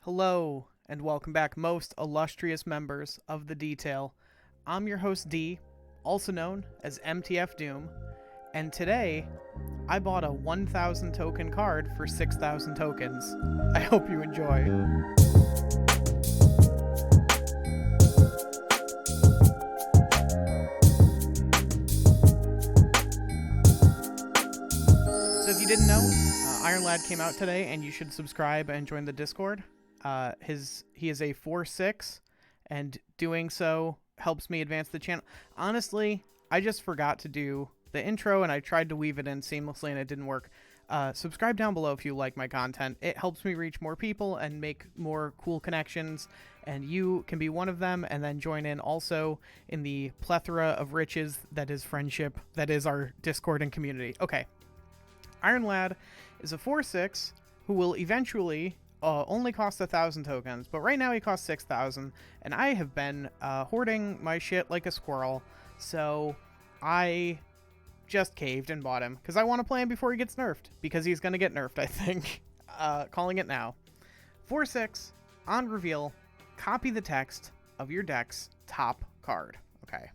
Hello, and welcome back, most illustrious members of the Detail. I'm your host D, also known as MTF Doom, and today I bought a 1,000 token card for 6,000 tokens. I hope you enjoy. So if you didn't know, Iron Lad came out today, and you should subscribe and join the Discord. He is a 4/6, and doing so helps me advance the channel. Honestly, I just forgot to do the intro, and I tried to weave it in seamlessly, and it didn't work. Subscribe down below if you like my content. It helps me reach more people and make more cool connections, and you can be one of them, and then join in also in the plethora of riches that is friendship, that is our Discord and community. Okay. Iron Lad is a 4/6 who will eventually only cost 1,000 tokens, but right now he costs 6,000, and I have been hoarding my shit like a squirrel, so I just caved and bought him, because I want to play him before he gets nerfed, because he's going to get nerfed, I think. Calling it now. 4/6, on reveal, copy the text of your deck's top card. Okay.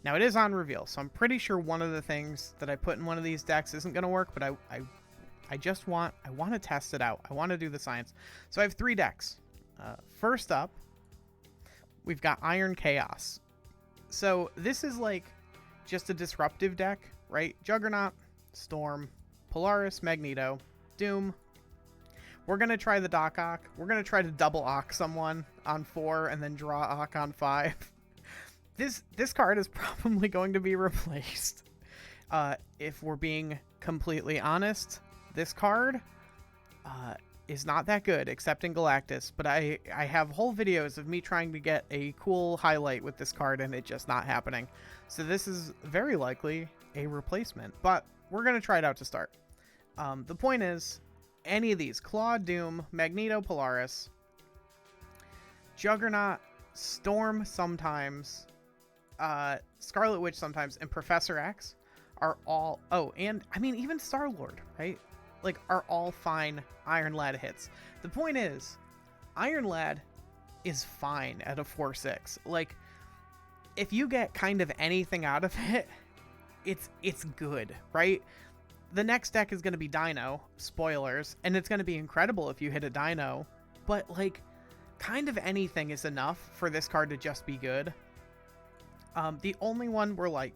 Now it is on reveal, so I'm pretty sure one of the things that I put in one of these decks isn't going to work, but I just want to test it out. I want to do the science. So I have 3 decks. First up, we've got Iron Chaos. So this is like just a disruptive deck, right? Juggernaut, Storm, Polaris, Magneto, Doom. We're going to try the Doc Ock. We're going to try to double Ock someone on 4 and then draw Ock on 5. This card is probably going to be replaced. If we're being completely honest, this card is not that good, except in Galactus, but I have whole videos of me trying to get a cool highlight with this card, and it just not happening. So this is very likely a replacement, but we're going to try it out to start. The point is, any of these, Claw, Doom, Magneto, Polaris, Juggernaut, Storm sometimes, Scarlet Witch sometimes, and Professor X are all... Oh, and, I mean, even Star-Lord, right? Like, are all fine Iron Lad hits. The point is, Iron Lad is fine at a 4/6. Like, if you get kind of anything out of it, it's good, right? The next deck is going to be Dino, spoilers, and it's going to be incredible if you hit a Dino, but, like, kind of anything is enough for this card to just be good. The only one we're, like,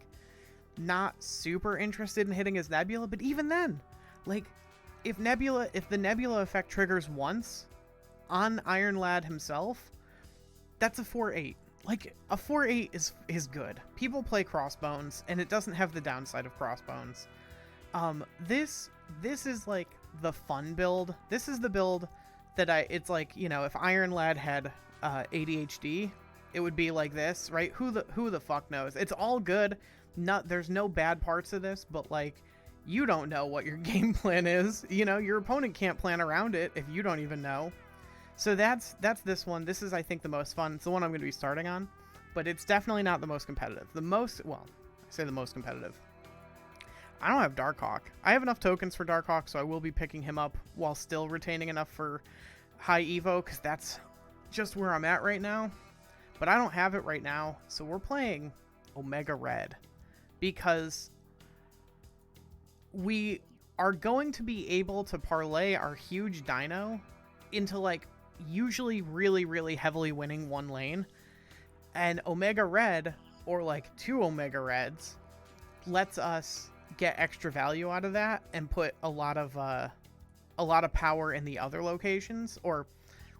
not super interested in hitting is Nebula, but even then, like, if the Nebula effect triggers once on Iron Lad himself, that's a 4/8. Like, a 4/8 is good. People play Crossbones, and it doesn't have the downside of Crossbones. This is like the fun build. This is the build that it's like, you know, if Iron Lad had ADHD, it would be like this, right? Who the fuck knows? It's all good. There's no bad parts of this, but, like, you don't know what your game plan is. You know, your opponent can't plan around it if you don't even know. So that's this one. This is, I think, the most fun. It's the one I'm going to be starting on, but it's definitely not the most competitive. I say the most competitive. I don't have Darkhawk. I have enough tokens for Darkhawk, so I will be picking him up while still retaining enough for high Evo, because that's just where I'm at right now. But I don't have it right now, so we're playing Omega Red, because we are going to be able to parlay our huge Dino into, like, usually really, really heavily winning one lane. And Omega Red, or like 2 Omega Reds, lets us get extra value out of that and put a lot of power in the other locations, or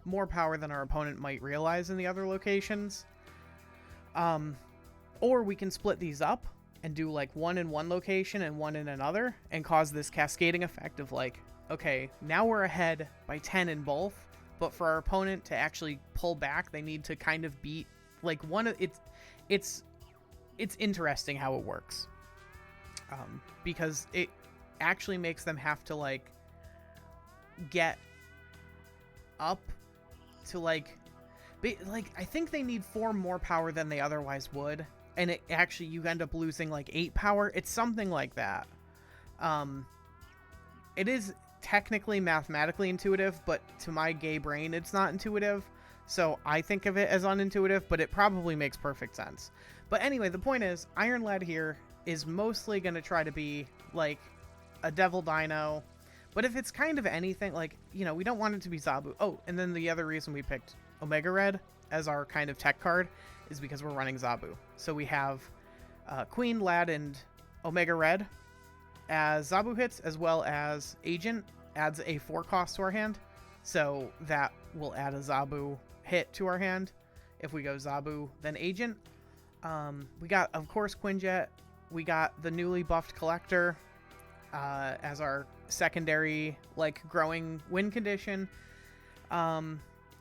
more power than our opponent might realize in the other locations. Or we can split these up and do, like, 1 in one location and 1 in another, and cause this cascading effect of, like, okay, now we're ahead by 10 in both, but for our opponent to actually pull back, they need to kind of beat, like, it's interesting how it works. Because it actually makes them have to, like, get up to, like, I think they need 4 more power than they otherwise would, and you end up losing, like, 8 power. It's something like that. It is technically mathematically intuitive, but to my gay brain, it's not intuitive. So I think of it as unintuitive, but it probably makes perfect sense. But anyway, the point is, Iron Lad here is mostly going to try to be like a Devil Dino. But if it's kind of anything, like, you know, we don't want it to be Zabu. Oh, and then the other reason we picked Omega Red as our kind of tech card is because we're running Zabu. So we have Queen, Lad, and Omega Red as Zabu hits, as well as Agent adds a 4 cost to our hand. So that will add a Zabu hit to our hand if we go Zabu, then Agent. We got, of course, Quinjet. We got the newly buffed Collector as our secondary, like, growing win condition.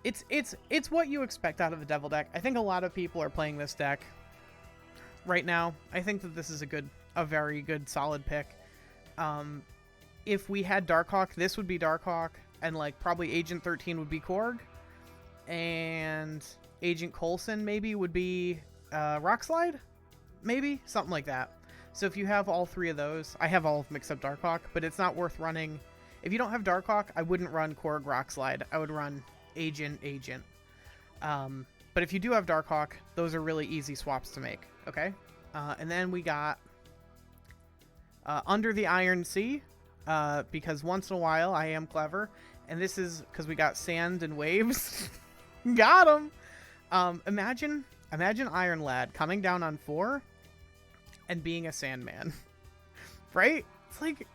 It's what you expect out of a Devil deck. I think a lot of people are playing this deck right now. I think that this is a very good, solid pick. If we had Darkhawk, this would be Darkhawk, and like probably Agent 13 would be Korg, and Agent Coulson maybe would be Rockslide, maybe something like that. So if you have all 3 of those, I have all of them except Darkhawk, but it's not worth running. If you don't have Darkhawk, I wouldn't run Korg Rockslide. I would run Agent. But if you do have Darkhawk, those are really easy swaps to make. Okay, and then we got Under the Iron Sea, because once in a while I am clever, and this is because we got sand and waves. Got him. Imagine Iron Lad coming down on 4 and being a Sandman. Right? It's like,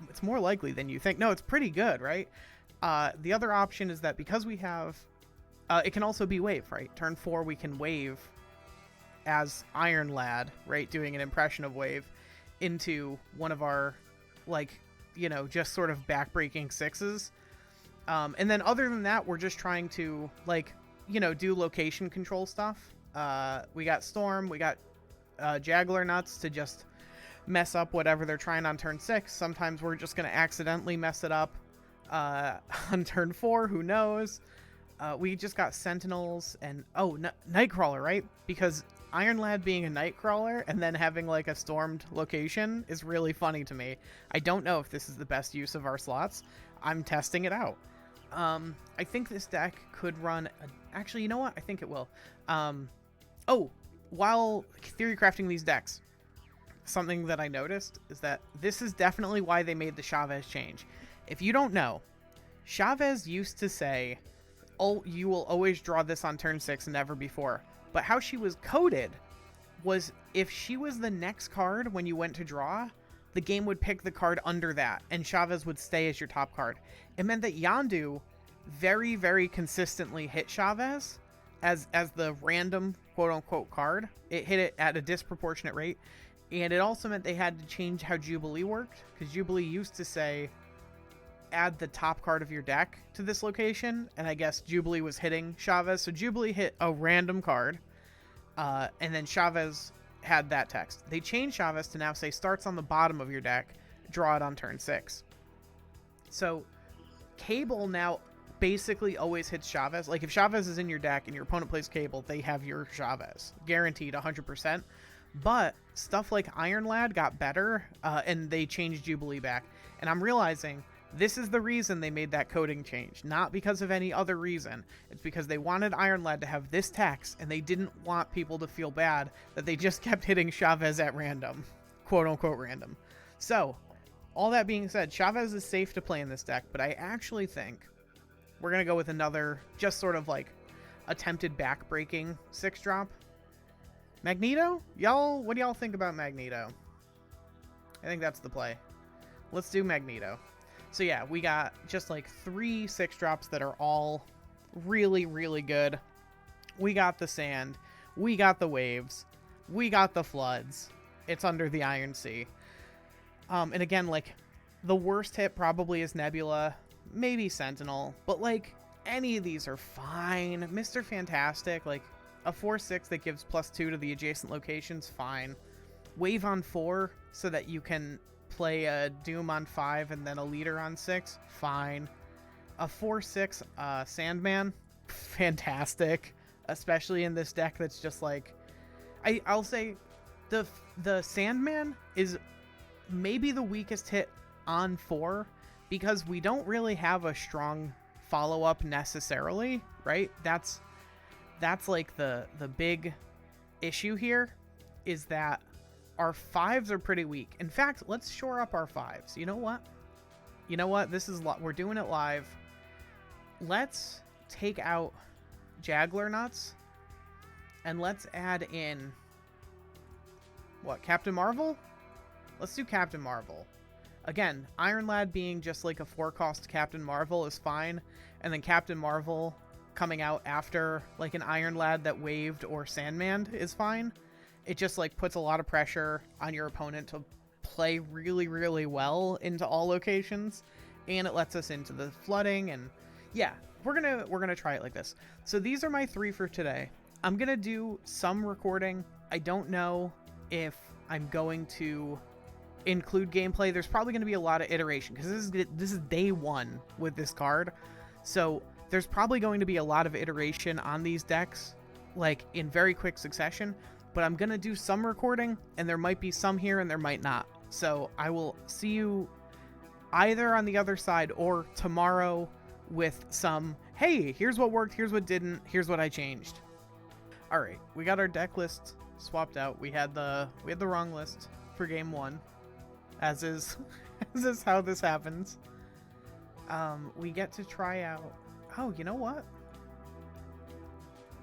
it's more likely than you think. No, it's pretty good, right? The other option is that because we have, it can also be wave, right? Turn 4, we can wave as Iron Lad, right? Doing an impression of wave into one of our, like, you know, just sort of backbreaking 6s. And then other than that, we're just trying to, like, you know, do location control stuff. We got Storm, we got Jaggler Nuts to just mess up whatever they're trying on turn 6. Sometimes we're just going to accidentally mess it up on turn 4, who knows. We just got Sentinels and, Nightcrawler, right? Because Iron Lad being a Nightcrawler and then having like a stormed location is really funny to me. I don't know if this is the best use of our slots. I'm testing it out. I think this deck could run... Actually, you know what? I think it will. While theory crafting these decks, something that I noticed is that this is definitely why they made the Chavez change. If you don't know, Chavez used to say, oh, you will always draw this on turn 6 and never before. But how she was coded was if she was the next card when you went to draw, the game would pick the card under that, and Chavez would stay as your top card. It meant that Yondu very, very consistently hit Chavez as the random quote-unquote card. It hit it at a disproportionate rate, and it also meant they had to change how Jubilee worked, because Jubilee used to say, add the top card of your deck to this location, and I guess Jubilee was hitting Chavez, so Jubilee hit a random card, and then Chavez had that text. They changed Chavez to now say starts on the bottom of your deck, draw it on turn 6. So Cable now basically always hits Chavez. Like if Chavez is in your deck and your opponent plays Cable, they have your Chavez guaranteed 100%. But stuff like Iron Lad got better, and they changed Jubilee back, and I'm realizing this is the reason they made that coding change, not because of any other reason. It's because they wanted Iron Lad to have this text, and they didn't want people to feel bad that they just kept hitting Chavez at random, quote-unquote random. So, all that being said, Chavez is safe to play in this deck, but I actually think we're going to go with another, just sort of like, attempted back-breaking 6-drop. Magneto? What do y'all think about Magneto? I think that's the play. Let's do Magneto. So yeah, we got just like 3 6-drops that are all really, really good. We got the sand. We got the waves. We got the floods. It's Under the Iron Sea. And again, like, the worst hit probably is Nebula. Maybe Sentinel. But, like, any of these are fine. Mr. Fantastic, like, a 4/6 that gives +2 to the adjacent locations, fine. Wave on 4 so that you can play a Doom on 5 and then a leader on 6, fine. A 4/6 Sandman, fantastic, especially in this deck that's just like, I'll say the Sandman is maybe the weakest hit on 4 because we don't really have a strong follow-up necessarily, right? That's like the big issue here, is that our 5s are pretty weak. In fact, let's shore up our 5s. You know what? This is we're doing it live. Let's take out Jaggler Nuts and let's add in what, Captain Marvel? Let's do Captain Marvel. Again, Iron Lad being just like a 4-cost Captain Marvel is fine, and then Captain Marvel coming out after like an Iron Lad that waved or Sandman is fine. It just like puts a lot of pressure on your opponent to play really, really well into all locations, and it lets us into the flooding. And yeah, we're gonna try it like this. So these are my 3 for today. I'm gonna do some recording. I don't know if I'm going to include gameplay. There's probably going to be a lot of iteration because this is day 1 with this card, so there's probably going to be a lot of iteration on these decks, like in very quick succession. But I'm gonna do some recording, and there might be some here and there might not. So I will see you either on the other side or tomorrow with some, hey, here's what worked, here's what didn't, here's what I changed. All right, we got our deck list swapped out. We had the wrong list for game 1, as is how this happens. We get to try out. Oh, you know what?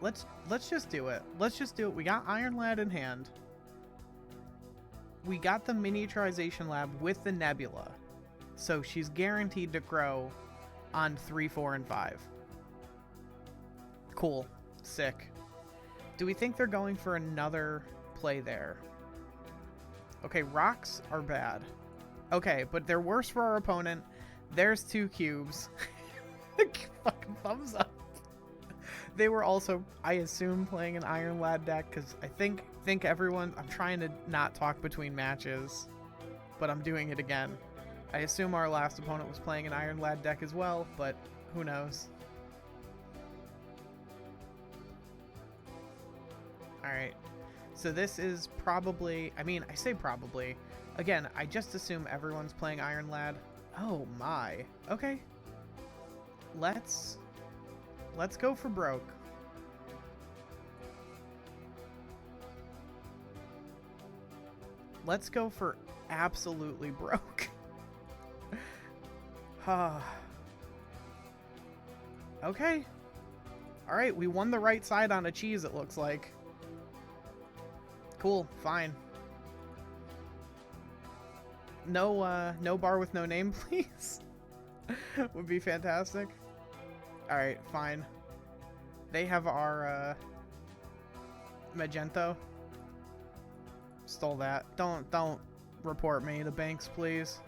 Let's just do it. Let's just do it. We got Iron Lad in hand. We got the miniaturization lab with the nebula, so she's guaranteed to grow on 3, 4, and 5. Cool. Sick. Do we think they're going for another play there? Okay, rocks are bad. Okay, but they're worse for our opponent. There's 2 cubes. Fucking thumbs up. They were also, I assume, playing an Iron Lad deck, because I think everyone... I'm trying to not talk between matches, but I'm doing it again. I assume our last opponent was playing an Iron Lad deck as well, but who knows. Alright, so this is probably... I mean, I say probably. Again, I just assume everyone's playing Iron Lad. Oh my. Okay. Let's go for broke. Let's go for absolutely broke. Okay. Alright, we won the right side on a cheese, it looks like. Cool, fine. No bar with no name, please. Would be fantastic. Alright, fine. They have our, Magento. Stole that. Don't report me to Banks, please.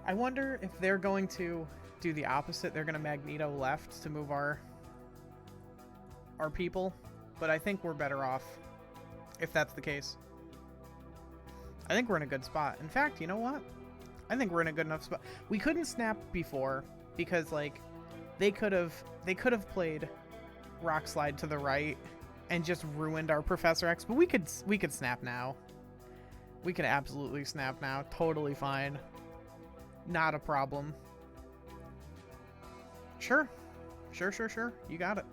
I wonder if they're going to do the opposite. They're going to Magneto left to move our people. But I think we're better off if that's the case. I think we're in a good spot. In fact, you know what? I think we're in a good enough spot. We couldn't snap before because, like, they could have played Rock Slide to the right and just ruined our Professor X, but we could snap now. We could absolutely snap now. Totally fine. Not a problem. Sure. Sure. You got it.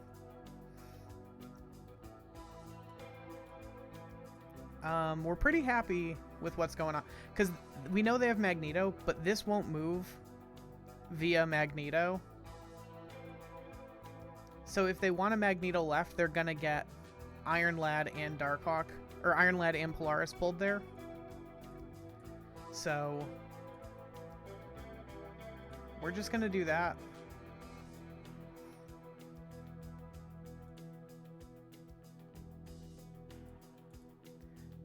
We're pretty happy with what's going on because we know they have Magneto, but this won't move via Magneto. So if they want a Magneto left, they're gonna get Iron Lad and Darkhawk, or Iron Lad and Polaris pulled there. So we're just gonna do that.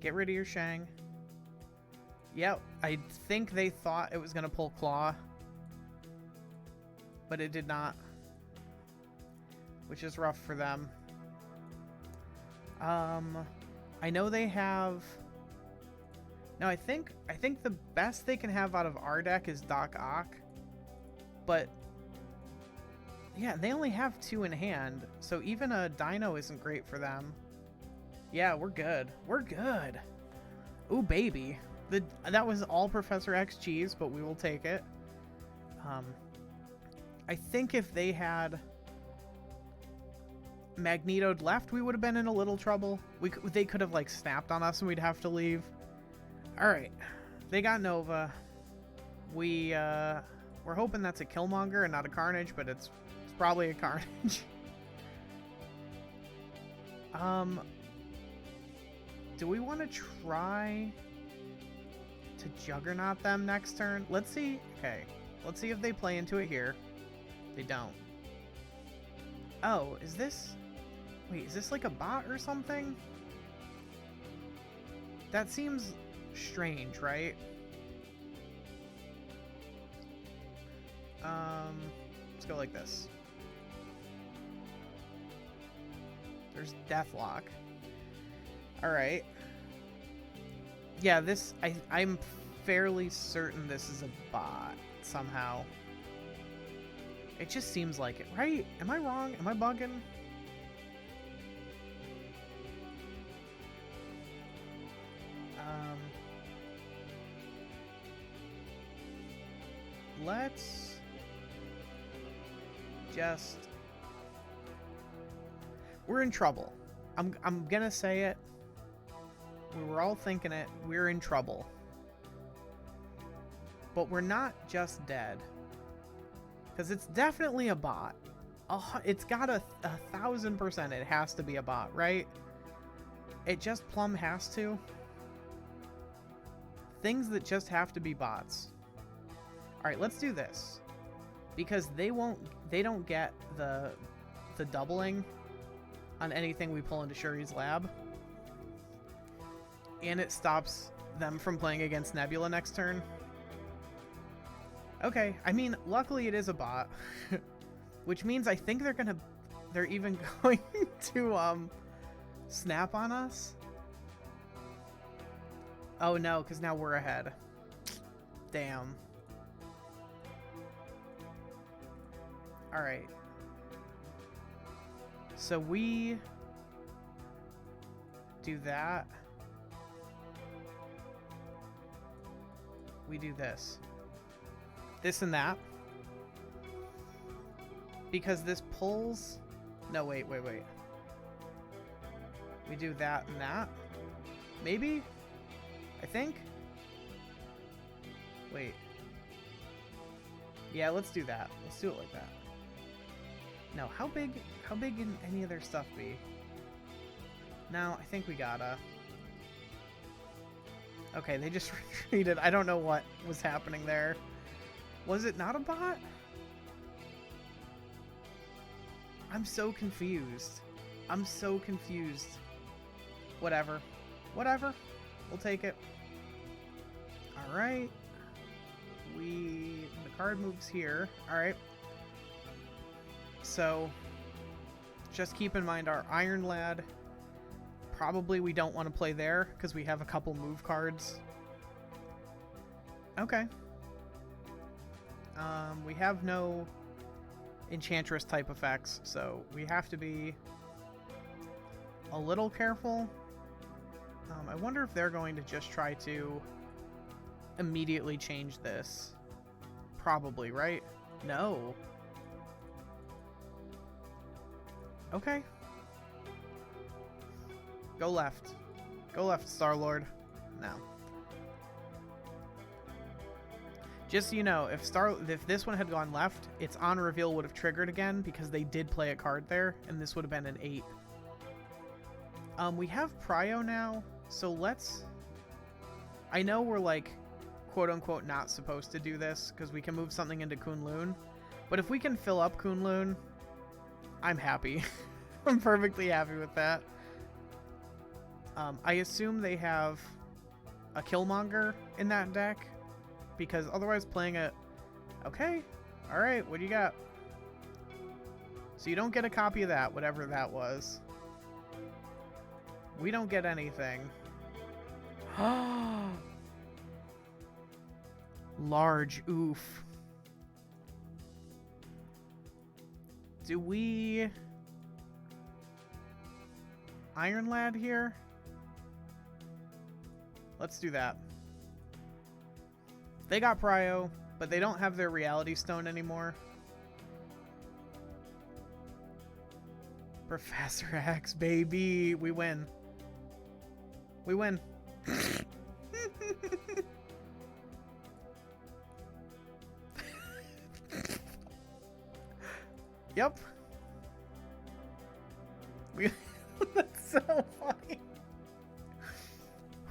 Get rid of your Shang. Yep, I think they thought it was gonna pull Claw, but it did not, which is rough for them. I know they have... No, I think the best they can have out of our deck is Doc Ock, but yeah, they only have 2 in hand, so even a Dino isn't great for them. Yeah, we're good. We're good. Ooh, baby. That was all Professor X cheese, but we will take it. I think if they had magnetoed left, we would have been in a little trouble. They could have, like, snapped on us and we'd have to leave. Alright. They got Nova. We're hoping that's a Killmonger and not a Carnage, but it's probably a Carnage. Do we want to try to Juggernaut them next turn? Let's see. Okay. Let's see if they play into it here. They don't. Oh, is this... Wait, is this like a bot or something? That seems strange, right? Let's go like this. There's Deathlock. Alright. Yeah, this... I'm fairly certain this is a bot somehow. It just seems like it, right? Am I wrong? Am I bugging? Let's just... We're in trouble. I'm gonna say it. We were all thinking it. We're in trouble. But we're not just dead. Because it's definitely a bot. It's got a 1000%. It has to be a bot, right? It just plumb has to. Things that just have to be bots. Alright, let's do this. Because they don't get the doubling on anything we pull into Shuri's lab. And it stops them from playing against Nebula next turn. Okay, I mean, luckily it is a bot. Which means I think they're even going to snap on us. Oh no, because now we're ahead. Damn. Alright. So we do that. We do this. This and that. Because this pulls... No, wait. We do that and that. Maybe? I think? Wait. Yeah, let's do that. Let's do it like that. No, how big can any of their stuff be? No, I think we gotta. Okay, they just retreated. I don't know what was happening there. Was it not a bot? I'm so confused. I'm so confused. Whatever. Whatever. We'll take it. Alright. The card moves here. Alright. So, just keep in mind our Iron Lad. Probably we don't want to play there, because we have a couple move cards. Okay. We have no Enchantress type effects, so we have to be a little careful. I wonder if they're going to just try to immediately change this. Probably, right? No. Okay. Go left. Go left, Star-Lord. No. Just so you know, if this one had gone left, its on reveal would have triggered again because they did play a card there, and this would have been an 8. We have Prio now, so let's... I know we're like, quote-unquote, not supposed to do this because we can move something into Kunlun, but if we can fill up Kunlun, I'm happy. I'm perfectly happy with that. I assume they have a Killmonger in that deck, because otherwise playing a... Okay, alright, what do you got? So you don't get a copy of that, whatever that was. We don't get anything. Large, oof. Do we... Iron Lad here? Let's do that. They got Prio. But they don't have their reality stone anymore. Professor X, baby. We win. We win. Yep. That's so funny.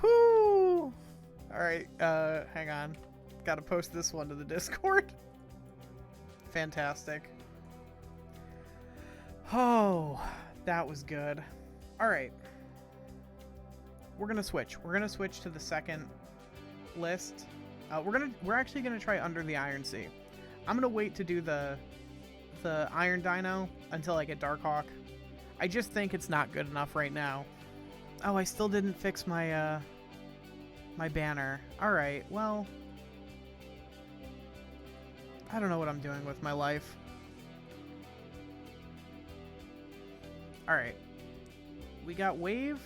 Whoo! Alright, hang on. Gotta post this one to the Discord. Fantastic. Oh, that was good. Alright. We're gonna switch. We're gonna switch to the second list. We're actually gonna try Under the Iron Sea. I'm gonna wait to do the Iron Dino until I get Darkhawk. I just think it's not good enough right now. Oh, I still didn't fix my my banner. Alright, well, I don't know what I'm doing with my life. Alright. We got Wave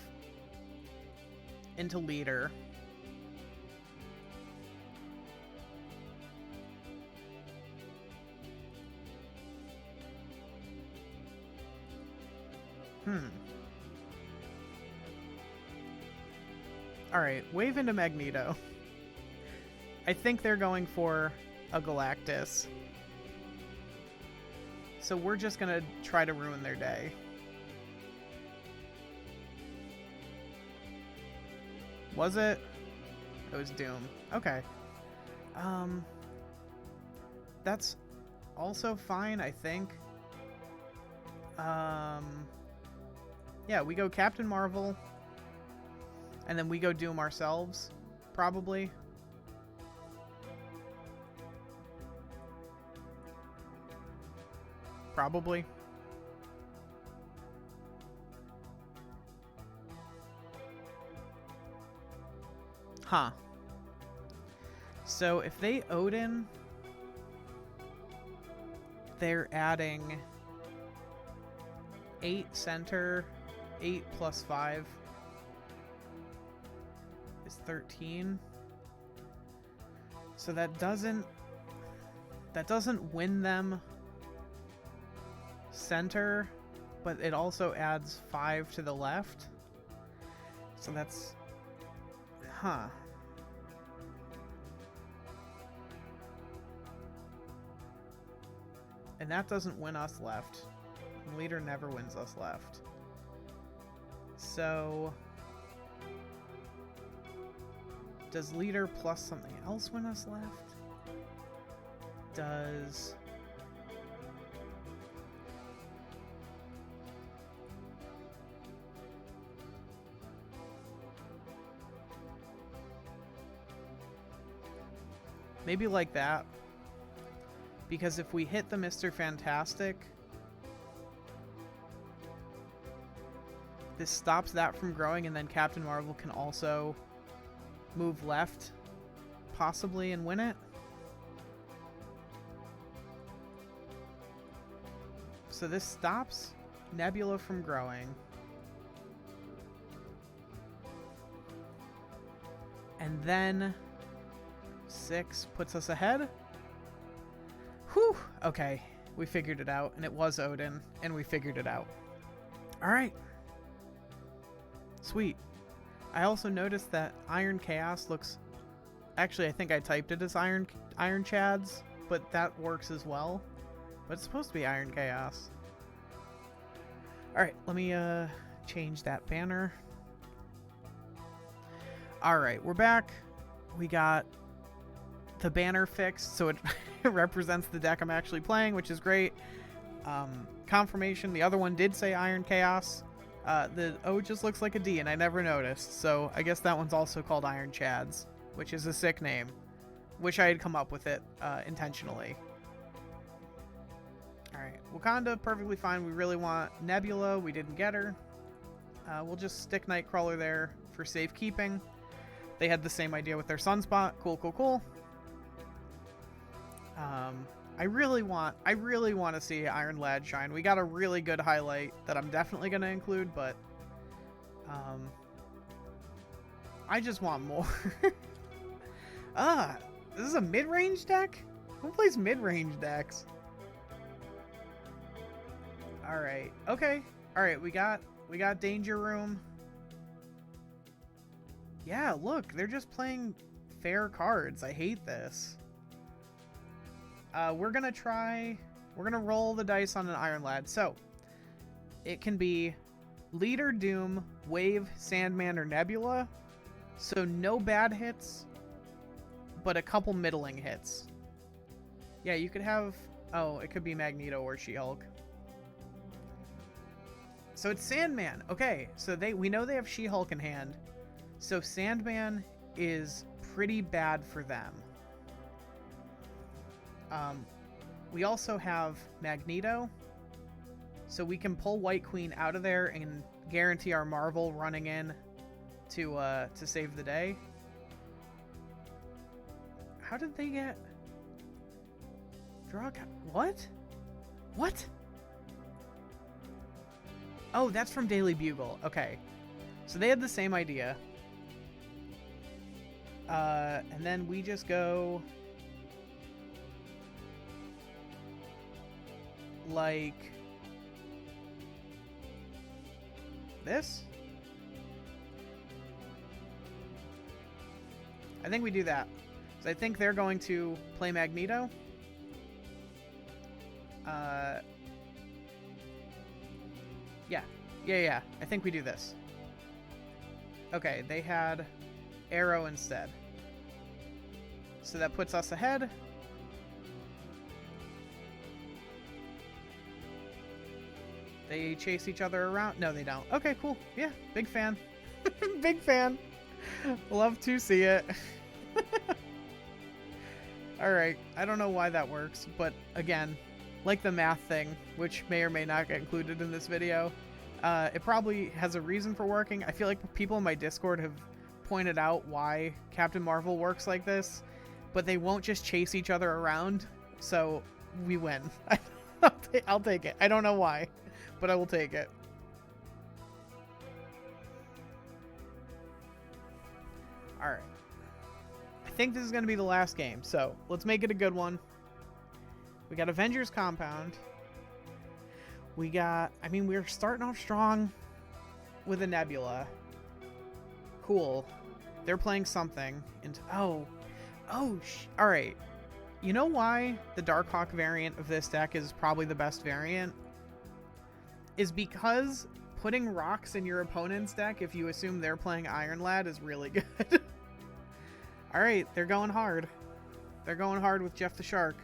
into Leader. Alright, Wave into Magneto. I think they're going for a Galactus. So we're just gonna try to ruin their day. Was it? It was Doom. Okay. That's also fine, I think. Yeah, we go Captain Marvel. And then we go Doom ourselves. Probably. Probably. Huh. So if they Odin, they're adding 8 center, 8 plus 5 is 13. So that doesn't win them center, but it also adds 5 to the left. So that's, huh. And that doesn't win us left. Leader never wins us left. So does Leader plus something else win us left? Does maybe like that? Because if we hit the Mr. Fantastic, this stops that from growing, and then Captain Marvel can also move left, possibly, and win it. So this stops Nebula from growing. And then 6 puts us ahead. Whew! Okay, we figured it out, and it was Odin, and we figured it out. Alright. Sweet. I also noticed that Iron Chaos looks... Actually, I think I typed it as Iron Chads, but that works as well. But it's supposed to be Iron Chaos. Alright, let me change that banner. Alright, we're back. We got the banner fixed, so it represents the deck I'm actually playing, which is great. Confirmation, the other one did say Iron Chaos. The O just looks like a D, and I never noticed, so I guess that one's also called Iron Chads, which is a sick name. Wish I had come up with it intentionally. Alright, Wakanda, perfectly fine. We really want Nebula. We didn't get her. We'll just stick Nightcrawler there for safekeeping. They had the same idea with their Sunspot. Cool, cool, cool. I really want to see Iron Lad shine. We got a really good highlight that I'm definitely going to include, but I just want more. This is a mid-range deck? Who plays mid-range decks? Alright. Okay. Alright, we got Danger Room. Yeah, look, they're just playing fair cards. I hate this. We're gonna roll the dice on an Iron Lad. So, it can be Leader, Doom, Wave, Sandman, or Nebula. So no bad hits, but a couple middling hits. Yeah, you could have... Oh, it could be Magneto or She-Hulk. So it's Sandman. Okay, so we know they have She-Hulk in hand. So Sandman is pretty bad for them. We also have Magneto. So we can pull White Queen out of there and guarantee our Marvel running in to save the day. How did they get... Draw... What? What? Oh, that's from Daily Bugle. Okay. So they had the same idea. And then we just go... like... this? I think we do that. So I think they're going to play Magneto. Yeah. I think we do this. Okay, they had Arrow instead. So that puts us ahead. They chase each other around. No, they don't. Okay, cool. Yeah, big fan. Big fan. Love to see it. Alright, I don't know why that works, but again, like the math thing, which may or may not get included in this video, it probably has a reason for working. I feel like people in my Discord have pointed out why Captain Marvel works like this, but they won't just chase each other around, so we win. I'll take it. I don't know why, but I will take it. Alright. I think this is going to be the last game, so let's make it a good one. We got Avengers Compound. We got... I mean, we're starting off strong with a Nebula. Cool. They're playing something. And alright. You know why the Darkhawk variant of this deck is probably the best variant? Is because putting rocks in your opponent's deck, if you assume they're playing Iron Lad, is really good. Alright, they're going hard. They're going hard with Jeff the Shark.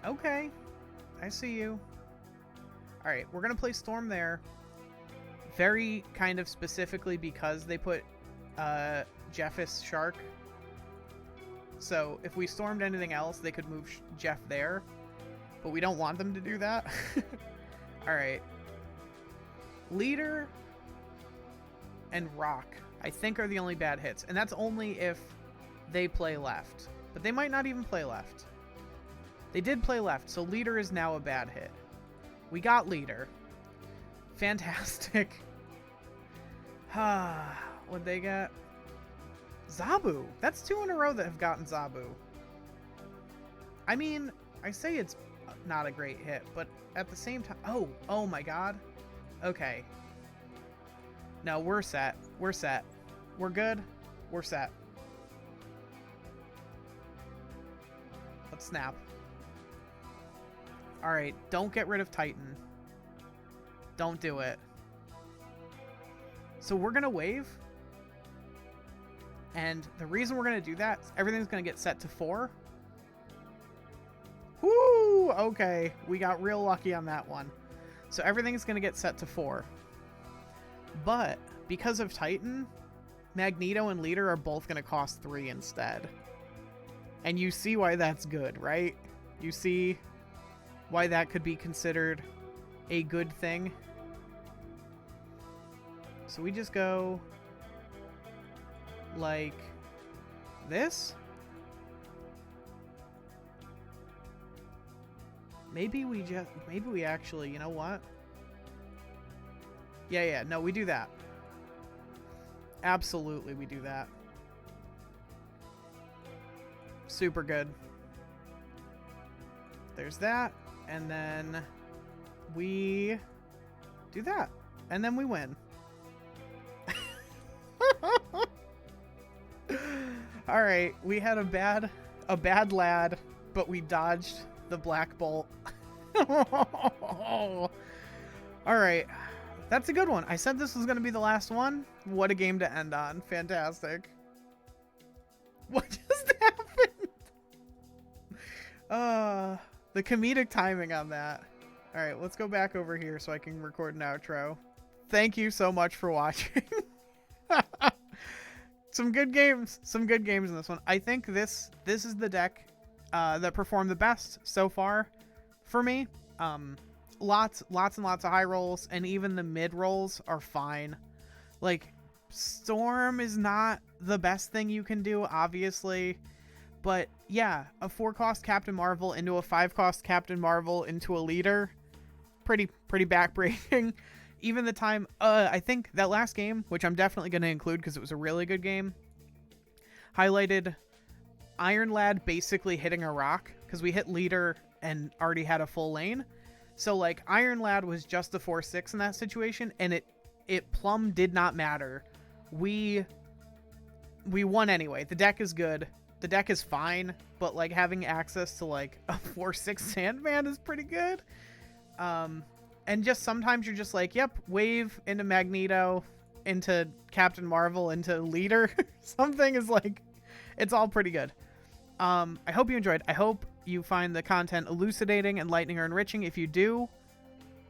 Okay. I see you. Alright, we're gonna play Storm there. Very kind of specifically because they put Jeff's Shark. So if we stormed anything else, they could move Jeff there. But we don't want them to do that. Alright. Leader and Rock, I think, are the only bad hits. And that's only if they play left. But they might not even play left. They did play left, so Leader is now a bad hit. We got Leader. Fantastic. What'd they get? Zabu. That's 2 in a row that have gotten Zabu. I mean, I say it's not a great hit, but at the same time... Oh my god. Okay. No, we're set. We're set. We're good. We're set. Let's snap. Alright, don't get rid of Titan. Don't do it. So we're gonna wave. And the reason we're gonna do that is everything's gonna get set to 4. Whoo! Okay, we got real lucky on that one. So everything's gonna get set to 4. But because of Titan, Magneto and Leader are both gonna cost 3 instead. And you see why that's good, right? You see why that could be considered a good thing. So we just go like this. Maybe we actually, you know what? Yeah, no, we do that. Absolutely, we do that. Super good. There's that. And then we do that. And then we win. All right, we had a bad lad, but we dodged the black bolt. All right, that's a good one. I said this was going to be the last one. What a game to end on. Fantastic. What just happened? The comedic timing on that. All right, let's go back over here so I can record an outro. Thank you so much for watching. Some good games in this one. I think this is the deck that performed the best so far for me. Lots and lots of high rolls, and even the mid rolls are fine. Like, Storm is not the best thing you can do, obviously, but yeah, a 4-cost Captain Marvel into a 5-cost Captain Marvel into a leader, pretty backbreaking. Even the time, I think that last game, which I'm definitely going to include because it was a really good game, highlighted Iron Lad basically hitting a rock, because we hit leader and already had a full lane. So, like, Iron Lad was just a 4-6 in that situation, and it plumb did not matter. We won anyway. The deck is good. The deck is fine, but, like, having access to, like, a 4-6 Sandman is pretty good. And just sometimes you're just like, yep, wave into Magneto, into Captain Marvel, into leader. Something is like, it's all pretty good. I hope you enjoyed. I hope you find the content elucidating, enlightening, or enriching. If you do,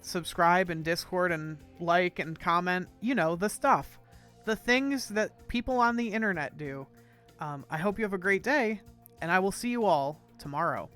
subscribe and Discord and like and comment. You know, the stuff. The things that people on the internet do. I hope you have a great day, and I will see you all tomorrow.